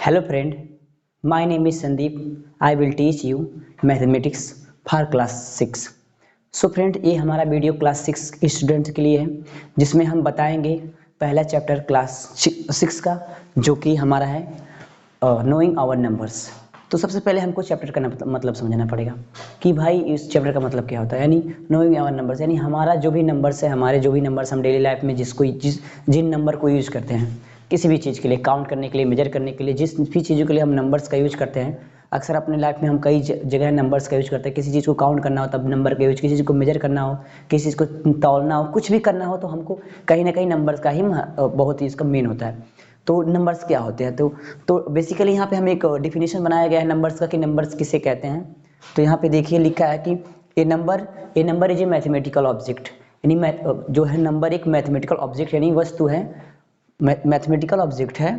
Hello friend, my name is Sandeep. I will teach you mathematics for class 6. So friend ये हमारा video class 6 students के लिए है जिसमें हम बताएंगे पहला चैप्टर क्लास 6 का जो कि हमारा है नोइंग आवर नंबर्स। तो सबसे पहले हमको चैप्टर का मतलब समझना पड़ेगा कि भाई इस चैप्टर का मतलब क्या होता है। यानी नोइंग आवर नंबर्स यानी हमारा जो भी नंबर्स है, हमारे जो भी नंबर्स हम डेली लाइफ में जिन नंबर को यूज़ करते हैं किसी भी चीज़ के लिए, काउंट करने के लिए, मेजर करने के लिए, जिस भी चीज़ों के लिए हम नंबर्स का यूज करते हैं। अक्सर अपने लाइफ में हम कई जगह नंबर्स का यूज करते हैं। किसी चीज़ को काउंट करना हो तब नंबर का यूज, किसी चीज़ को मेजर करना हो, किसी चीज़ को तौलना हो, कुछ भी करना हो तो हमको कहीं ना कहीं नंबर्स का ही बहुत ही इसका मेन होता है। तो नंबर्स क्या होते हैं, तो बेसिकली यहाँ पे हम एक डिफिनेशन बनाया गया है नंबर्स का कि नंबर्स किसे कहते हैं। तो यहाँ पे देखिए लिखा है कि a number is a mathematical object. यानी जो है नंबर एक मैथमेटिकल ऑब्जेक्ट यानी वस्तु है, मैथमेटिकल ऑब्जेक्ट है।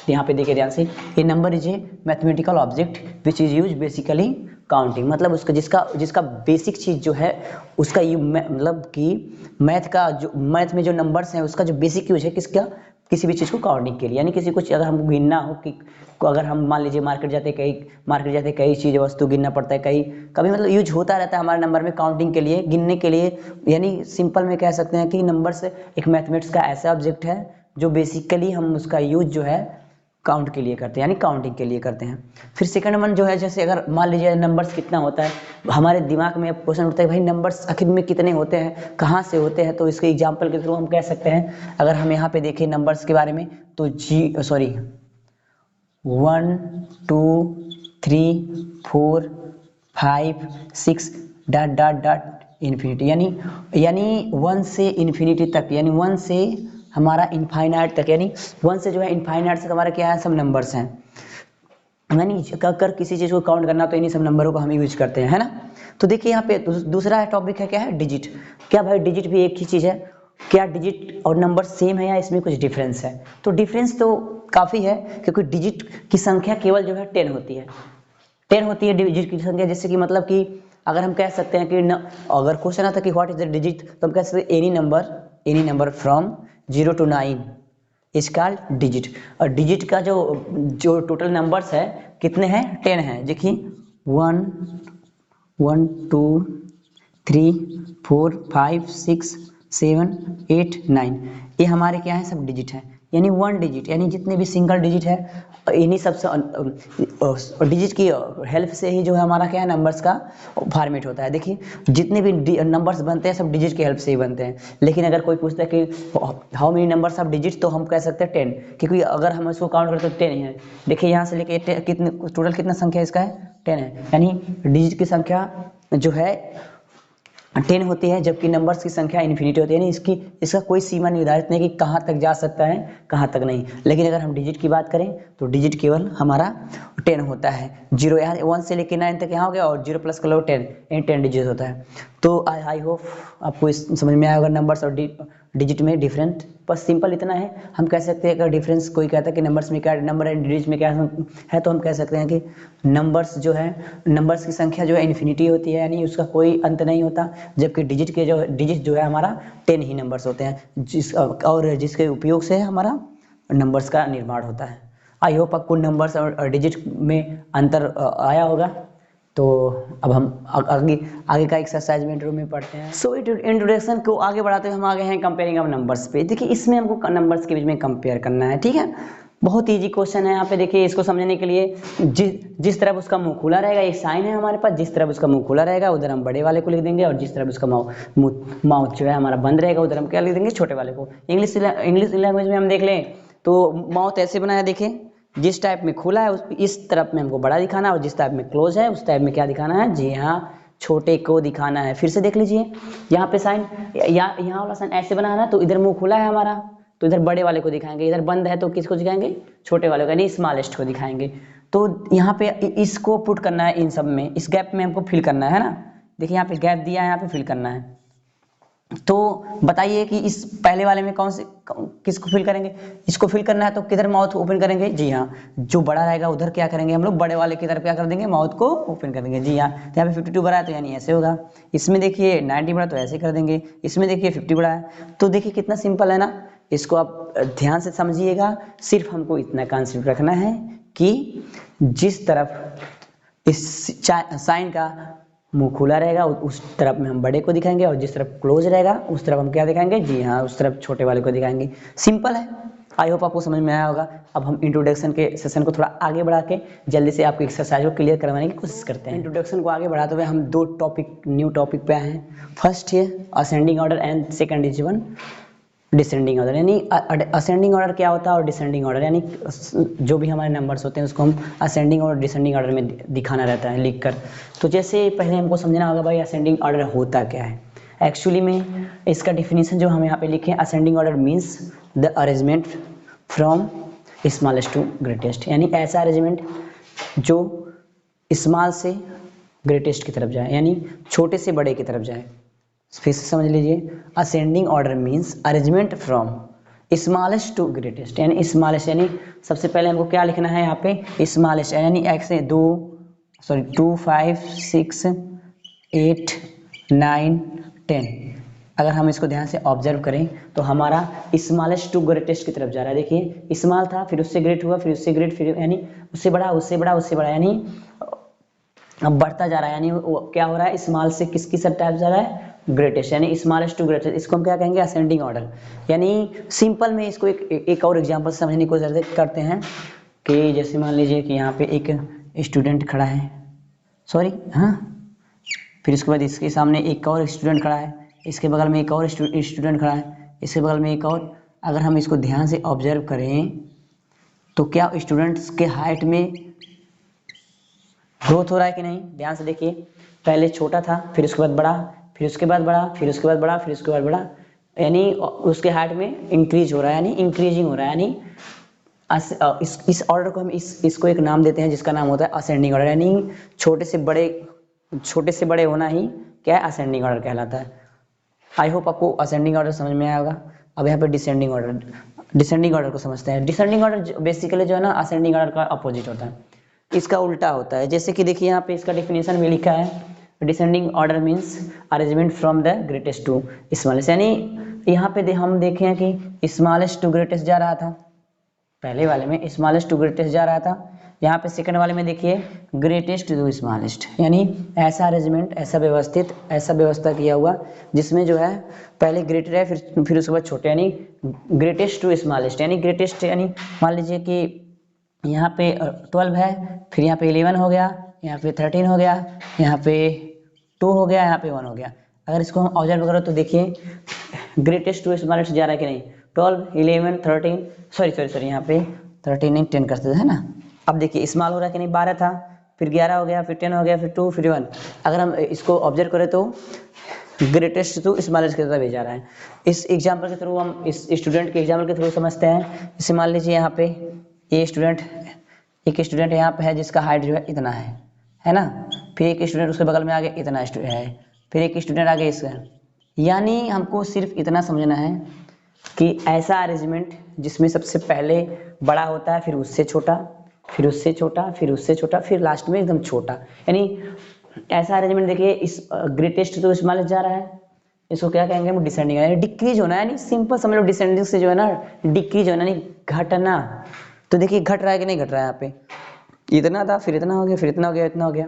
यहाँ पे देखिए ध्यान से, ये number is a mathematical object which is use basically counting. मतलब उसका जिसका बेसिक चीज जो है उसका मतलब कि मैथ में जो नंबर्स हैं उसका जो बेसिक यूज है किसका, किसी भी चीज़ को काउंटिंग के लिए। यानी किसी कुछ अगर हमको गिनना हो कि अगर हम मान लीजिए मार्केट जाते कई चीज़ वस्तु गिनना पड़ता है, कभी मतलब यूज होता रहता है हमारे नंबर में काउंटिंग के लिए, गिनने के लिए। यानी सिंपल में कह सकते हैं कि नंबर्स एक मैथमेटिक्स का ऐसा ऑब्जेक्ट है जो बेसिकली हम उसका यूज जो है काउंट के लिए करते हैं, यानी काउंटिंग के लिए करते हैं। फिर सेकंड वन जो है, जैसे अगर मान लीजिए नंबर्स कितना होता है, हमारे दिमाग में क्वेश्चन उठता है भाई नंबर्स आखिर में कितने होते हैं, कहाँ से होते हैं। तो इसके एग्जांपल के थ्रू हम कह सकते हैं, अगर हम यहाँ पे देखें नंबर्स के बारे में तो 1 2 3 4 5 6 डॉट डॉट डॉट इन्फिनिटी। यानी 1 से इन्फिनिटी तक, यानी 1 से हमारा इनफाइनाइट तक, यानी 1 से जो है इनफाइनाइट तक हमारा क्या है, सब नंबर्स हैं। यानी अगर किसी चीज़ को काउंट करना तो इन्हीं सब नंबरों को हम यूज करते हैं, है ना। तो देखिए यहाँ पे दूसरा टॉपिक है, क्या है, डिजिट। क्या भाई डिजिट भी एक ही चीज़ है? क्या डिजिट और नंबर सेम है या इसमें कुछ डिफरेंस है? तो डिफरेंस तो काफ़ी है, क्योंकि डिजिट की संख्या केवल जो है 10 होती है। 10 होती है डिजिट की संख्या। जैसे कि मतलब कि अगर हम कह सकते हैं कि अगर क्वेश्चन आता कि व्हाट इज द डिजिट, तो हम कह सकते हैं any number from 0 to 9 is called digit. और डिजिट का जो टोटल नंबर्स है कितने हैं, 10 हैं। देखिए 1 2 3 4 5 6 7 8 9, ये हमारे क्या है, सब डिजिट है। यानी 1 डिजिट, यानी जितने भी सिंगल डिजिट है इन्हीं सबसे डिजिट की हेल्प से ही जो है हमारा क्या है, नंबर्स का फॉर्मेट होता है। देखिए जितने भी नंबर्स बनते हैं सब डिजिट की हेल्प से ही बनते हैं। लेकिन अगर कोई पूछता है कि how many numbers of digit, तो हम कह सकते हैं 10, क्योंकि अगर हम इसको काउंट करते तो 10 ही है। देखिए यहाँ से लेके कितने टोटल कितना संख्या इसका है, 10 है। यानी डिजिट की संख्या जो है 10 होती है, जबकि नंबर्स की संख्या इन्फिनिटी होती है। यानी इसका कोई सीमा निर्धारित नहीं कि कहाँ तक जा सकता है, कहाँ तक नहीं। लेकिन अगर हम डिजिट की बात करें तो डिजिट केवल हमारा 10 होता है। 0 यहाँ 1 से लेकर 9 तक यहाँ हो गया, और 0 प्लस कर लो 10, यानी 10 डिजिट होता है। तो आई होप आपको इस समझ में आया होगा नंबर्स और डिजिट में डिफरेंट। बस सिंपल इतना है, हम कह सकते हैं अगर डिफरेंस कोई कहता है कि नंबर्स में क्या, नंबर एंड डिजिट में क्या है, तो हम कह सकते हैं कि नंबर्स जो है, नंबर्स की संख्या जो है इन्फिनिटी होती है, यानी उसका कोई अंत नहीं होता। जबकि डिजिट जो है हमारा 10 ही नंबर्स होते हैं, जिसके उपयोग से हमारा नंबर्स का निर्माण होता है। आई होप आपको नंबर्स और डिजिट में अंतर आया होगा। तो अब हम आगे का एक्सरसाइज में इंट्रो में पढ़ते हैं। सो इंट्रोडक्शन को आगे बढ़ाते हुए हम आगे हैं कंपेयरिंग ऑफ नंबर्स पे। देखिए इसमें हमको नंबर्स के बीच में कंपेयर करना है, ठीक है। बहुत इजी क्वेश्चन है। यहाँ पे देखिए इसको समझने के लिए जिस तरफ उसका मुंह खुला रहेगा, एक साइन है हमारे पास, जिस तरफ उसका मुंह खुला रहेगा उधर हम बड़े वाले को लिख देंगे, और जिस तरफ उसका माउथ जो है हमारा बंद रहेगा उधर हम क्या लिख देंगे, छोटे वाले को। इंग्लिश लैंग्वेज में हम देख लें तो माउथ ऐसे बनाया, देखें जिस टाइप में खुला है इस तरफ में हमको बड़ा दिखाना है, और जिस टाइप में क्लोज है उस टाइप में क्या दिखाना है, जी हाँ, छोटे को दिखाना है। फिर से देख लीजिए यहाँ पे साइन, यहाँ वाला साइन ऐसे बनाना है, तो इधर मुंह खुला है हमारा तो इधर बड़े वाले को दिखाएंगे, इधर बंद है तो किसको दिखाएंगे, छोटे वाले को, यानी स्मॉलेस्ट को दिखाएंगे। तो यहाँ पे इसको पुट करना है, इन सब में इस गैप में हमको फिल करना है ना। देखिए यहाँ पे गैप दिया है, यहाँ पे फिल करना है। तो बताइए कि इस पहले वाले में किसको फिल करेंगे, इसको फिल करना है तो किधर माउथ ओपन करेंगे, जी हाँ, जो बड़ा रहेगा उधर क्या करेंगे हम लोग, बड़े वाले की तरफ क्या कर देंगे, माउथ को ओपन कर देंगे, जी हाँ। तो यहाँ पे 52 बड़ा है तो यानी ऐसे होगा। इसमें देखिए 90 बड़ा तो ऐसे कर देंगे, इसमें देखिए 50 बड़ा है। तो देखिए कितना सिंपल है ना, इसको आप ध्यान से समझिएगा। सिर्फ हमको इतना कॉन्सेप्ट रखना है कि जिस तरफ इस साइन का मुंह खुला रहेगा उस तरफ में हम बड़े को दिखाएंगे, और जिस तरफ क्लोज रहेगा उस तरफ हम क्या दिखाएंगे, जी हाँ, उस तरफ छोटे वाले को दिखाएंगे। सिंपल है। आई होप आपको समझ में आया होगा। अब हम इंट्रोडक्शन के सेशन को थोड़ा आगे बढ़ा के जल्दी से आपको एक्सरसाइज को क्लियर करवाने की कोशिश करते हैं। इंट्रोडक्शन को आगे बढ़ाते हुए हम दो टॉपिक, न्यू टॉपिक पे आए हैं। फर्स्ट है ascending order and second is one descending order. यानी असेंडिंग ऑर्डर क्या होता है और डिसेंडिंग ऑर्डर, यानी जो भी हमारे नंबर्स होते हैं उसको हम असेंडिंग और डिसेंडिंग ऑर्डर में दिखाना रहता है लिखकर। तो जैसे पहले हमको समझना होगा भाई असेंडिंग ऑर्डर होता क्या है। एक्चुअली में इसका डिफिनीशन जो हम यहाँ पे लिखे, ascending order means the arrangement from smallest to greatest, यानी ऐसा अरेंजमेंट जो स्मॉल से ग्रेटेस्ट की तरफ जाए, यानी छोटे से बड़े की तरफ जाए। फिर से समझ लीजिए, ascending order means arrangement from smallest to greatest, यानी स्मॉलेस्ट, यानी सबसे पहले हमको क्या लिखना है यहाँ पे, स्मॉलेस्ट, यानी एक से 2 5 6 8 9 10। अगर हम इसको ध्यान से ऑब्जर्व करें तो हमारा स्मॉलेस्ट टू ग्रेटेस्ट की तरफ जा रहा है। देखिए स्मॉल था, फिर उससे ग्रेट हुआ, फिर उससे ग्रेट, फिर यानी उससे बड़ा, उससे बड़ा, उससे बड़ा, यानी अब बढ़ता जा रहा है। यानी वो क्या हो रहा है, स्मॉल से किसकी टाइप जा रहा है, ग्रेटेस्ट, यानी स्मॉलेस्ट टू ग्रेटेस्ट। इसको हम क्या कहेंगे, असेंडिंग ऑर्डर। यानी सिंपल में इसको एक और एग्जांपल समझने की कोशिश करते हैं कि जैसे मान लीजिए कि यहाँ पे एक स्टूडेंट खड़ा है, सॉरी हाँ, फिर उसके बाद इसके सामने एक और स्टूडेंट खड़ा है, इसके बगल में एक और स्टूडेंट खड़ा है, इसके बगल में एक और। अगर हम इसको ध्यान से ऑब्जर्व करें तो क्या स्टूडेंट्स के हाइट में ग्रोथ हो रहा है कि नहीं, ध्यान से देखिए। पहले छोटा था, फिर उसके बाद बड़ा, फिर उसके बाद बड़ा, फिर उसके बाद बड़ा, फिर उसके बाद बड़ा, यानी उसके हाइट में इंक्रीज हो रहा है, यानी इंक्रीजिंग हो रहा है। यानी इस ऑर्डर को हम इसको एक नाम देते हैं जिसका नाम होता है असेंडिंग ऑर्डर, यानी छोटे से बड़े होना ही क्या है, असेंडिंग ऑर्डर कहलाता है। आई होप आपको असेंडिंग ऑर्डर समझ में आया होगा। अब यहाँ पे डिसेंडिंग ऑर्डर को समझते हैं। डिसेंडिंग ऑर्डर बेसिकली जो है ना, असेंडिंग ऑर्डर का अपोजिट होता है, इसका उल्टा होता है। जैसे कि देखिए यहाँ पे इसका डिफिनेशन में लिखा है, descending order means arrangement from the greatest to smallest. यानी यहाँ पे हम देखें कि स्मॉलेस्ट टू ग्रेटेस्ट जा रहा था, पहले वाले में स्मॉलेस्ट टू ग्रेटेस्ट जा रहा था, यहाँ पे सेकंड वाले में देखिए ग्रेटेस्ट टू स्मॉलेस्ट। यानी ऐसा अरेंजमेंट, ऐसा व्यवस्था किया हुआ जिसमें जो है पहले ग्रेटर है, फिर उसके बाद छोटे, यानी ग्रेटेस्ट टू स्मॉलेस्ट। यानी ग्रेटेस्ट, यानी मान लीजिए कि यहाँ पे 12 है, फिर यहाँ पे 11 हो गया, यहाँ पे 13 हो गया, यहाँ पे 2 हो गया, यहाँ पे 1 हो गया। अगर इसको हम ऑब्जर्व करो तो देखिए ग्रेटेस्ट टू स्मॉलेस्ट जा रहा है कि नहीं, 12 11 13, सॉरी यहाँ पे 13 नहीं 10 करते थे ना। अब देखिए स्मॉल हो रहा है कि नहीं, 12 था, फिर 11 हो गया, फिर 10 हो गया, फिर 2, फिर 1। अगर हम इसको ऑब्जर्व करें तो ग्रेटेस्ट टू स्मॉलेस्ट की तरफ जा रहा है। इस एग्जाम्पल के थ्रू हम इस स्टूडेंट के एग्जाम्पल के थ्रू समझते हैं। जैसे मान लीजिए यहाँ पे ये एक स्टूडेंट यहाँ पे है जिसका हाइट जो है इतना है ना, फिर एक स्टूडेंट उसके बगल में आगे इतना है, फिर एक स्टूडेंट आगे इसका। यानी हमको सिर्फ इतना समझना है कि ऐसा अरेंजमेंट जिसमें सबसे पहले बड़ा होता है, फिर उससे छोटा, फिर उससे छोटा, फिर उससे छोटा, फिर लास्ट में एकदम छोटा। यानी ऐसा अरेंजमेंट देखिए, इस ग्रेटेस्ट तो स्मॉलेस्ट जा रहा है, इसको क्या कहेंगे हम, डिसेंडिंग, यानी डिक्रीज होना है। यानी सिंपल समझ लो, डिसेंडिंग से जो है ना डिक्रीज होना, यानी घटना। तो देखिए घट रहा है कि नहीं घट रहा है, यहाँ पे इतना था, फिर इतना हो गया, फिर इतना हो गया, इतना हो गया।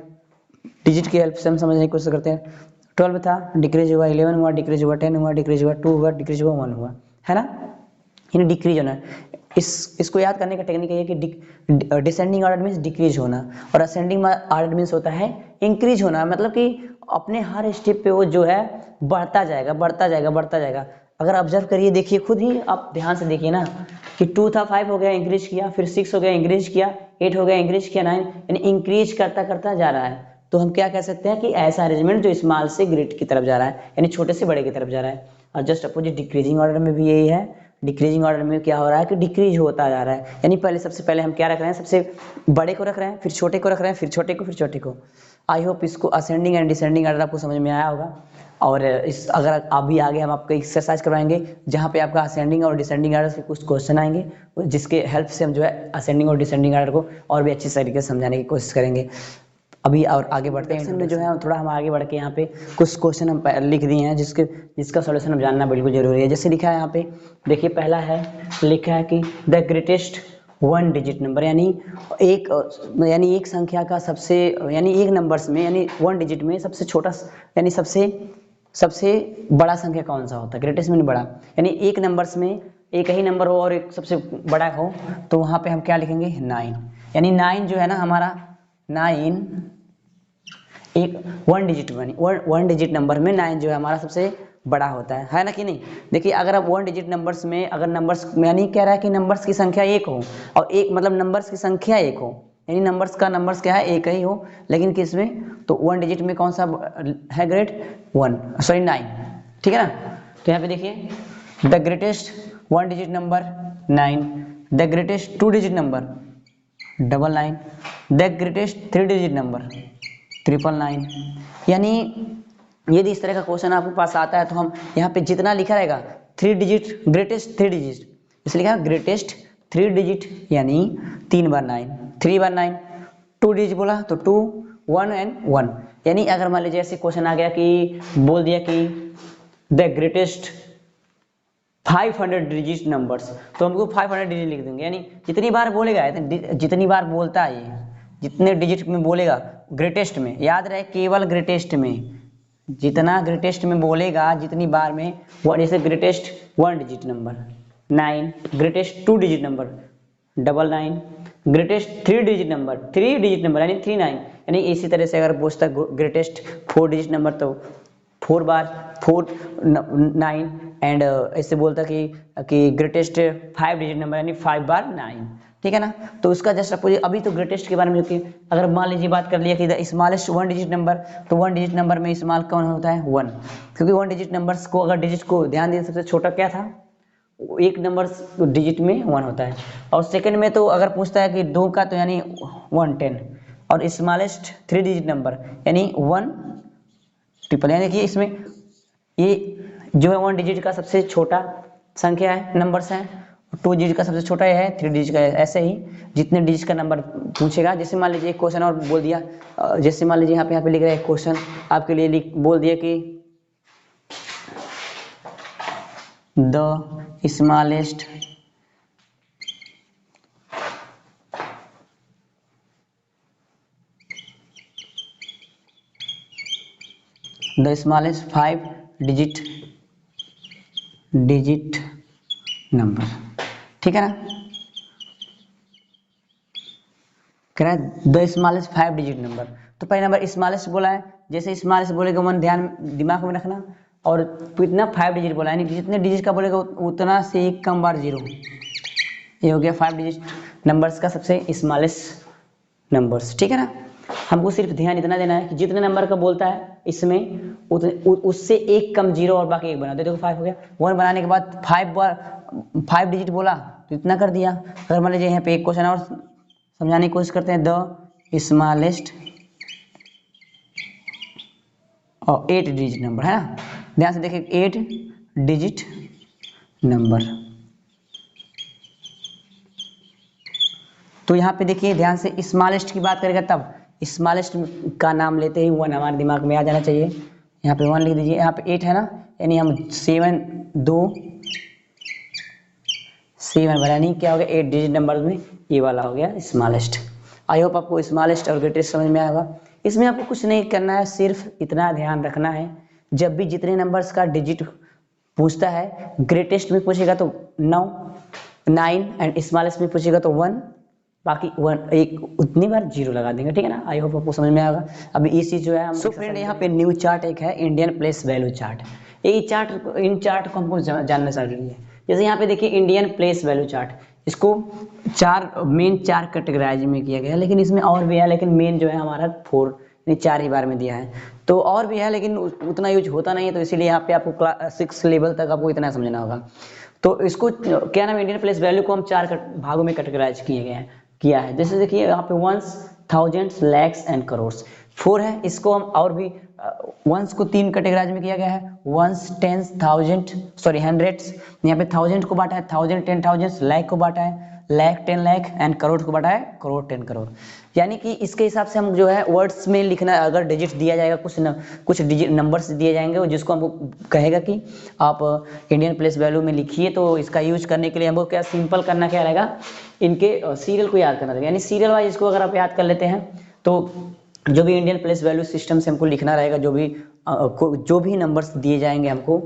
डिजिट की हेल्प से हम समझने की कोशिश करते हैं। 12 था, डिक्रीज हुआ, 11 हुआ, डिक्रीज हुआ, 10 हुआ, डिक्रीज हुआ, 2 हुआ, डिक्रीज हुआ, 1 हुआ, है ना। यानी डिक्रीज होना है। इसको याद करने का टेक्निक है कि डिसेंडिंग ऑर्डर मीन्स डिक्रीज होना, और असेंडिंग ऑर्डर मीन्स होता है इंक्रीज होना। मतलब कि अपने हर स्टेप पे वो जो है बढ़ता जाएगा, बढ़ता जाएगा, बढ़ता जाएगा। अगर ऑब्जर्व करिए, देखिए खुद ही आप ध्यान से देखिए ना कि 2 था, 5 हो गया, इंक्रीज किया, फिर 6 हो गया, इंक्रीज किया, 8 हो गया, इंक्रीज किया, 9, यानी इंक्रीज करता करता जा रहा है। तो हम क्या कह सकते हैं कि ऐसा अरेंजमेंट जो स्मॉल से ग्रेट की तरफ जा रहा है, यानी छोटे से बड़े की तरफ जा रहा है। और जस्ट अपोजिट डिक्रीजिंग ऑर्डर में भी यही है। डिक्रीजिंग ऑर्डर में क्या हो रहा है कि डिक्रीज होता जा रहा है, यानी सबसे पहले हम क्या रख रहे हैं, सबसे बड़े को रख रहे हैं, फिर छोटे को रख रहे हैं, फिर छोटे को, फिर छोटे को। आई होप इसको असेंडिंग एंड डिसेंडिंग ऑर्डर आपको समझ में आया होगा। और अगर अभी आगे हम आपको एक्सरसाइज करवाएंगे जहाँ पे आपका असेंडिंग और डिसेंडिंग ऑर्डर से कुछ क्वेश्चन आएंगे, जिसके हेल्प से हम जो है असेंडिंग और डिसेंडिंग ऑर्डर को और भी अच्छी तरीके से समझाने की कोशिश करेंगे। अभी और आगे बढ़ते हैं में जो है थोड़ा हम आगे बढ़ के यहाँ पे कुछ क्वेश्चन हम लिख दिए हैं जिसका सॉल्यूशन हम जानना बिल्कुल जरूरी है। जैसे लिखा है यहाँ पे देखिए, पहला है लिखा है कि the greatest one digit number, यानी एक संख्या का सबसे, यानी एक नंबर्स में, यानी वन डिजिट में सबसे छोटा, यानी सबसे बड़ा संख्या कौन सा होता है। ग्रेटेस्ट मीन बड़ा, यानी एक नंबर्स में एक ही नंबर हो और एक सबसे बड़ा हो, तो वहाँ पे हम क्या लिखेंगे 9। यानी 9 जो है ना हमारा 9, एक वन डिजिट नंबर में 9 जो है हमारा सबसे बड़ा होता है ना कि नहीं। देखिए अगर आप वन डिजिट नंबर्स में, अगर नंबर्स में, यानी कह रहा है कि नंबर्स की संख्या एक हो, और एक मतलब नंबर्स की संख्या एक हो, यानी नंबर्स क्या है, एक ही हो, लेकिन किस में, तो वन डिजिट में कौन सा है ग्रेट, 9, ठीक है ना। तो यहाँ पे देखिए the greatest one digit number 9, the greatest two digit number 99, the greatest three digit number 999। यानी यदि इस तरह का क्वेश्चन आपके पास आता है तो हम यहाँ पे जितना लिखा रहेगा 3 डिजिट, ग्रेटेस्ट 3 डिजिट, इसलिए लिखा ग्रेटेस्ट 3 डिजिट, यानी 3 बार 9, 3 बार 9, 2 डिजिट बोला तो 2, 1 एंड 1। यानी अगर मान लीजिए ऐसे क्वेश्चन आ गया कि बोल दिया कि द ग्रेटेस्ट 500 डिजिट नंबर्स, तो हमको 500 डिजिट लिख देंगे, यानी जितनी बार बोलेगा, जितनी बार बोलता है ये, जितने डिजिट में बोलेगा ग्रेटेस्ट में, याद रहे केवल ग्रेटेस्ट में, जितना ग्रेटेस्ट में बोलेगा जितनी बार में, जैसे greatest one digit number 9, greatest two digit number 99, greatest three digit number यानी 39, यानी इसी तरह से अगर पूछता ग्रेटेस्ट 4 डिजिट नंबर तो 4 बार 4 9, एंड ऐसे बोलता कि ग्रेटेस्ट 5 डिजिट नंबर यानी 5 बार 9, ठीक है ना। तो उसका जस्ट अपोजिट, अभी तो ग्रेटेस्ट के बारे में देखिए, अगर मान लीजिए बात कर लिया कि the smallest one digit number, तो वन डिजिट नंबर में स्मॉल कौन होता है 1, क्योंकि वन डिजिट नंबर्स को अगर डिजिट को ध्यान दें सबसे छोटा क्या था, एक नंबर डिजिट में 1 होता है। और सेकंड में तो अगर पूछता है कि 2 का, तो यानी 110, और स्मॉलेस्ट 3 डिजिट नंबर यानी 1 ट्रिपल, यानी कि इसमें ये जो है 1 डिजिट का सबसे छोटा संख्या है, नंबर्स है, 2 डिजिट का सबसे छोटा है, 3 डिजिट का है। ऐसे ही जितने डिजिट का नंबर पूछेगा, जैसे मान लीजिए एक क्वेश्चन और बोल दिया, जैसे मान लीजिए यहाँ पे लिख रहा है क्वेश्चन आपके लिए बोल दिया कि the smallest five digit number, ठीक है ना। कह रहा है द स्मॉलेस्ट 5 डिजिट नंबर, तो पहले नंबर स्मॉलेस्ट बोला है, जैसे स्मॉलेस्ट बोलेगा मन ध्यान दिमाग में रखना, और कितना 5 डिजिट बोला है, यानी जितने डिजिट का बोलेगा उतना से एक कम बार 0, ये हो गया 5 डिजिट नंबर्स का सबसे स्मॉलेस्ट नंबर्स, ठीक है ना। हमको सिर्फ ध्यान इतना देना है कि जितने नंबर का बोलता है इसमें उससे एक कम 0 और बाकी एक बना दे। देखो 5 हो गया, 1 बनाने के बाद 5 डिजिट बोला तो इतना कर दिया। अगर मान लीजिए यहाँ पे एक क्वेश्चन और समझाने की कोशिश करते हैं, द स्मॉलेस्ट और 8 डिजिट नंबर, है ना, ध्यान से देखिए 8 डिजिट नंबर, तो यहाँ पे देखिए ध्यान से स्मॉलेस्ट की बात करेगा तब स्मॉलेस्ट का नाम लेते ही 1 हमारे दिमाग में आ जाना चाहिए। यहाँ पे 1 लिख दीजिए, यहाँ पे 8 है ना, यानी हम 7 भरा नहीं, क्या हो गया 8 डिजिट नंबर में ये वाला हो गया स्मॉलेस्ट। आई होप आपको स्मॉलेस्ट और ग्रेटेस्ट समझ में आएगा। इसमें आपको कुछ नहीं करना है, सिर्फ इतना ध्यान रखना है, जब भी जितने नंबर्स का डिजिट पूछता है, ग्रेटेस्ट में पूछेगा तो 9 एंड स्मॉलेस्ट में पूछेगा तो 1, बाकी 1 एक उतनी बार 0 लगा देंगे, ठीक है ना। आई होप आपको समझ में आएगा। अभी इसी जो है सो फ्रेंड यहाँ पे न्यू चार्ट एक है, इंडियन प्लेस वैल्यू चार्ट। इन चार्ट को हमको जानना जरूरी है। जैसे यहाँ पे देखिए इंडियन प्लेस वैल्यू चार्ट, इसको मेन 4 कैटेगराइज में किया गया है, लेकिन इसमें और भी है, लेकिन मेन जो है हमारा 4 यानी 4 ही बार में दिया है। तो और भी है लेकिन उतना यूज होता नहीं है, तो इसीलिए यहाँ पे आपको 6 लेवल तक आपको इतना समझना होगा। तो इसको क्या नाम, इंडियन प्लेस वैल्यू को हम 4 भागों में कैटेगराइज किया है। जैसे देखिए यहाँ पे ones, thousands, lakhs and crores 4 है। इसको हम और भी वंस को 3 कैटेगराइज में किया गया है, वंस, टेंस, हंड्रेड्स। यहाँ पे 1000 को बांटा है, 1000, 10,000, लाख को बांटा है, लाख 10 लाख एंड करोड़ को बढ़ाए करोड़ 10 करोड़। यानी कि इसके हिसाब से हम जो है वर्ड्स में लिखना, अगर डिजिट दिया जाएगा कुछ डिजिट नंबर्स दिए जाएंगे और जिसको हमको कहेगा कि आप इंडियन प्लेस वैल्यू में लिखिए, तो इसका यूज करने के लिए हमको क्या सिंपल करना क्या रहेगा, इनके सीरियल को याद करना रहेगा। यानी सीरियल वाइज इसको अगर आप याद कर लेते हैं तो जो भी इंडियन प्लेस वैल्यू सिस्टम से हमको लिखना रहेगा, जो भी नंबर्स दिए जाएंगे हमको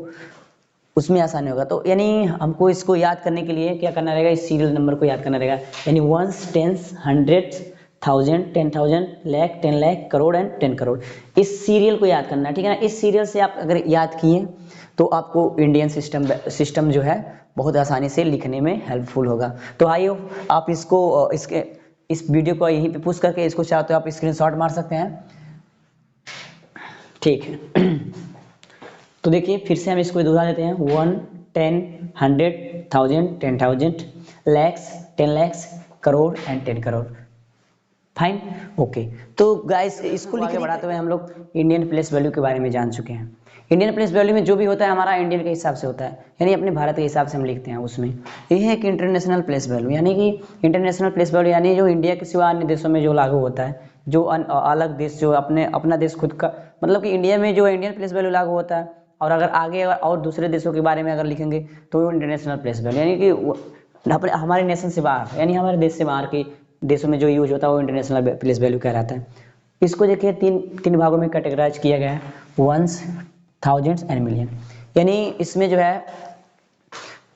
उसमें आसानी होगा। तो यानी हमको इसको याद करने के लिए क्या करना रहेगा, इस सीरियल नंबर को याद करना रहेगा। यानी ones, tens, hundreds, 1000, 10,000, lakh, 10 lakh, crore and 10 crore, इस सीरियल को याद करना है, ठीक है ना। इस सीरियल से आप अगर याद किए तो आपको इंडियन सिस्टम जो है बहुत आसानी से लिखने में हेल्पफुल होगा। तो आई होप आप इस वीडियो को यहीं पे पुश करके इसको चाहते हो आप स्क्रीनशॉट मार सकते हैं, ठीक है। तो देखिए फिर से हम इसको दोहरा देते हैं, 1, 10, 100, 1000, 10,000, lakhs, 10 lakhs, crore and 10 crore. Fine, okay. तो गाइस इसको आगे बढ़ाते हुए हम लोग इंडियन प्लेस वैल्यू के बारे में जान चुके हैं। इंडियन प्लेस वैल्यू में जो भी होता है हमारा इंडियन के हिसाब से होता है, यानी अपने भारत के हिसाब से हम लिखते हैं उसमें। ये है कि इंटरनेशनल प्लेस वैल्यू, यानी कि इंटरनेशनल प्लेस वैल्यू यानी जो इंडिया के सिवा अन्य देशों में जो लागू होता है, जो अलग देश जो अपना देश खुद का, मतलब कि इंडिया में जो इंडियन प्लेस वैल्यू लागू होता है, और अगर आगे और दूसरे देशों के बारे में अगर लिखेंगे तो वो इंटरनेशनल प्लेस वैल्यू, यानी कि हमारे नेशन से बाहर, यानी हमारे देश से बाहर के देशों में जो यूज होता है वो इंटरनेशनल प्लेस वैल्यू कहलाता है। इसको देखिए तीन भागों में कैटेगराइज किया गया है, वंस, थाउजेंड्स एंड मिलियन। यानी इसमें जो है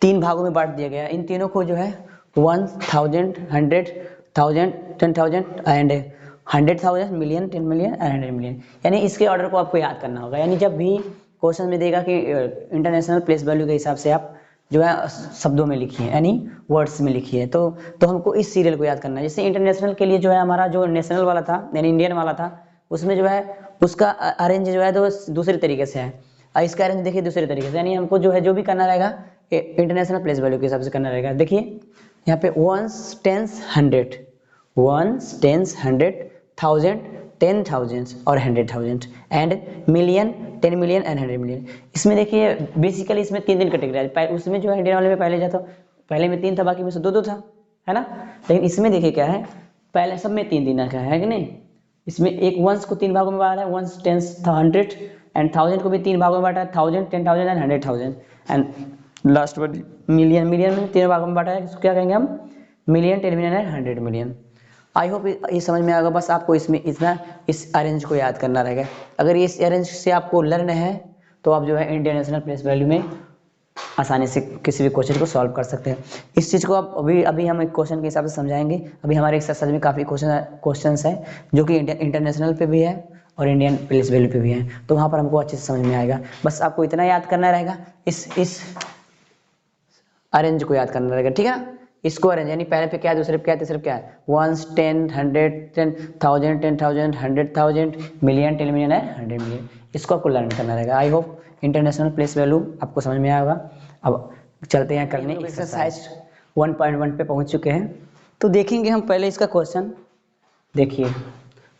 3 भागों में बांट दिया गया है। इन तीनों को जो है 1000, 100, 1000, 10,000 and 100,000, million, 10 million and 100 million. यानी इसके ऑर्डर को आपको याद करना होगा। यानी जब भी क्वेश्चन में देगा कि इंटरनेशनल प्लेस वैल्यू के हिसाब से आप जो है शब्दों में लिखिए, यानी वर्ड्स में लिखिए, तो हमको इस सीरियल को याद करना है। जैसे इंटरनेशनल के लिए जो है हमारा जो नेशनल वाला था, यानी इंडियन वाला था, उसमें जो है उसका अरेंज जो है तो दूसरे तरीके से है, और इसका अरेंज देखिए दूसरे तरीके से। यानी हमको जो है जो भी करना रहेगा इंटरनेशनल प्लेस वैल्यू के हिसाब से करना रहेगा। देखिए यहाँ पे वंस, टेंस, 100, वंस, टेंस, 100, 1000, 10,000 और 100,000 and million, 10 million and 100 million. इसमें देखिए बेसिकली इसमें 3 कैटेगरी, उसमें जो है इंडियन वाले में पहले जाता, पहले में 3 था, बाकी में से 2 था, है ना। लेकिन इसमें देखिए क्या है, पहले सब में 3 का है कि नहीं। इसमें एक वंस को 3 भागों में बांटा है, वंस, टेंस, 100 एंड 1000 को भी 3 भागों में बांटा है, 1000, 10,000 and 100,000 and last word million में 3 भागों में बांटा है, इसको क्या कहेंगे हम, million, 10 million and 100 million. I hope ये समझ में आएगा। बस आपको इसमें इतना इस अरेंज को याद करना रहेगा। अगर ये इस अरेंज से आपको लर्न है तो आप जो है इंटरनेशनल प्लेस वैल्यू में आसानी से किसी भी क्वेश्चन को सॉल्व कर सकते हैं। इस चीज़ को आप अभी हम एक क्वेश्चन के हिसाब से समझाएंगे। अभी हमारे एक्सरसाइज में काफ़ी क्वेश्चंस है जो कि इंटरनेशनल पे भी है और इंडियन प्लेस वैल्यू पे भी है, तो वहाँ पर हमको अच्छे से समझ में आएगा। बस आपको इतना याद करना रहेगा, इस अरेंज को याद करना रहेगा, ठीक है ना। इसको अरेंज यानी पहले पे क्या है, दूसरे पे क्या है, तीसरे पे क्या है, वंस, 10, 100, 10,000, 10,000, 100,000, मिलियन, 10 मिलियन है, 100 मिलियन। इसको आपको लर्न करना रहेगा। I hope international place value आपको समझ में आया होगा। अब चलते हैं करने एक्सरसाइज 1.1 पे पहुंच चुके हैं। तो देखेंगे हम पहले इसका क्वेश्चन। देखिए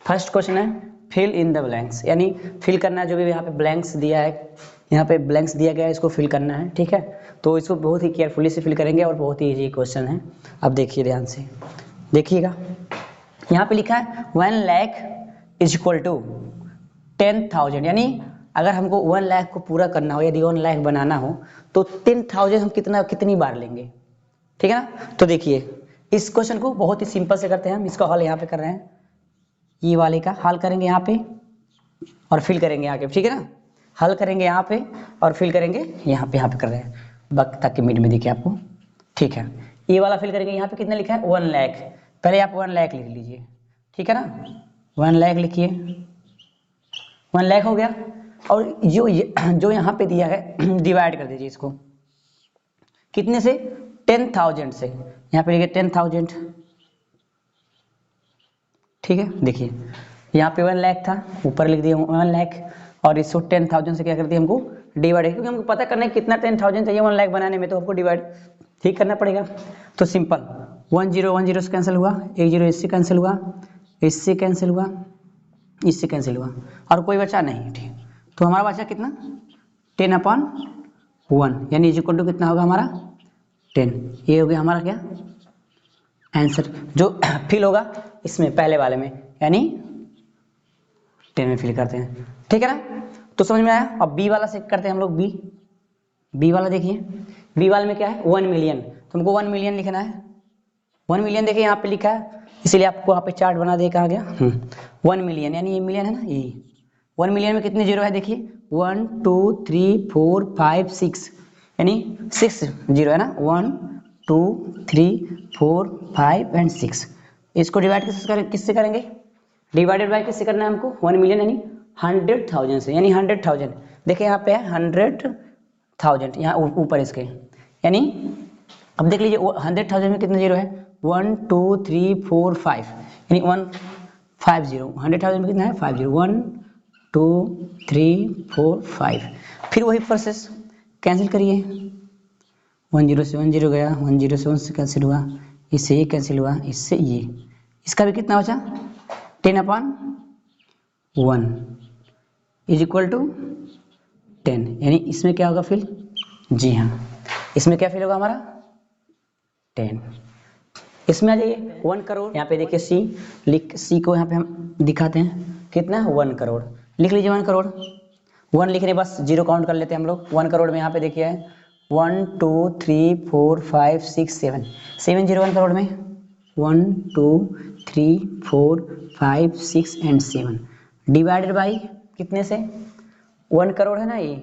फर्स्ट क्वेश्चन है फिल इन द ब्लैंक्स, यानी फिल करना है जो भी यहाँ पे ब्लैंक्स दिया है, यहाँ पे ब्लैंक्स दिया गया है, इसको फिल करना है, ठीक है। तो इसको बहुत ही केयरफुली से फिल करेंगे और बहुत ही इजी क्वेश्चन है। अब देखिए ध्यान से देखिएगा, यहाँ पे लिखा है 1 लाख इज इक्वल टू 10,000, यानी अगर हमको 1 लाख को पूरा करना हो, यदि 1 लाख बनाना हो तो 10,000 हम कितनी बार लेंगे, ठीक है ना। तो देखिए इस क्वेश्चन को बहुत ही सिंपल से करते हैं हम। इसका हल यहाँ पे कर रहे हैं, ये वाले का हल करेंगे यहाँ पे और फिल करेंगे यहाँ पे, ठीक है ना। हल करेंगे यहाँ पे और फिल करेंगे यहाँ पे कर रहे हैं बक ताकि मिड में दिखे आपको, ठीक है। ये वाला फिल करेंगे, यहाँ पे कितना लिखा है 1 लाख, पहले आप 1 लाख लिख लीजिए, ठीक है ना। 1 लाख लिखिए, 1 लाख हो गया। और जो यहाँ पे दिया है डिवाइड कर दीजिए इसको कितने से, 10,000 से। यहाँ पे लिखिए 10,000, ठीक है। देखिए यहाँ पे 1 लाख था, ऊपर लिख दिया 1 लाख, और इसको 10,000 से क्या कर दिया हमको डिवाइड, क्योंकि हमको पता करना है कितना 10,000 चाहिए 1 लाख बनाने में, तो हमको डिवाइड ठीक करना पड़ेगा। तो सिंपल 1 0 1 0 से कैंसिल हुआ, 1 0 इससे कैंसिल हुआ, इससे कैंसिल हुआ, इससे कैंसिल हुआ, और कोई बचा नहीं, ठीक। तो हमारा बचा कितना 10/1, यानी इज इक्वल टू कितना होगा हमारा 10। ये हो गया हमारा क्या आंसर जो फिल होगा इसमें पहले वाले में, यानी 10 में फिल करते हैं, ठीक है ना। तो समझ में आया। अब बी वाला चेक करते हैं हम लोग। बी वाला देखिए, बी वाले में क्या है 1 मिलियन, तो हमको 1 मिलियन लिखना है। 1 मिलियन देखिए यहाँ पे लिखा है, इसीलिए आपको यहाँ पे चार्ट बना दे, कहा गया 1 मिलियन, यानी ये मिलियन है ना, ये 1 मिलियन में कितने जीरो है देखिए 1 2 3 4 5 6, यानी 6 जीरो है ना, 1 2 3 4 5 एंड 6। इसको डिवाइड किससे करेंगे, डिवाइडेड बाय किससे करना है हमको, 1 मिलियन यानी 100,000 से, यानी 100,000 देखिए यहाँ पे है 100,000 यहाँ ऊपर इसके, यानी अब देख लीजिए 100,000 में कितने जीरो है 1 2 3 4 5, यानी 150, 100,000 में कितना है 50, 1 2 3 4 5। फिर वही प्रोसेस कैंसिल करिए, 10 से 10 गया, 10 से 1 से कैंसिल हुआ, इससे ये कैंसिल हुआ, इससे ये, इसका भी कितना बचा 10/1 इज इक्वल टू 10, यानी इसमें क्या होगा फिल, जी हाँ इसमें क्या फिल होगा हमारा 10। इसमें आ जाइए 1 करोड़, यहाँ पे देखिए सी को यहाँ पे हम दिखाते हैं कितना 1 करोड़, लिख लीजिए 1 करोड़, 1 लिख रहे बस, जीरो काउंट कर लेते हैं हम लोग। 1 करोड़ में यहाँ पे देखिए 1 2 3 4 5 6 7, 7 जीरो 1 करोड़ में 1 2 3 4 5 6 एंड 7 डिवाइडेड बाई कितने से 1 करोड़ है ना ये,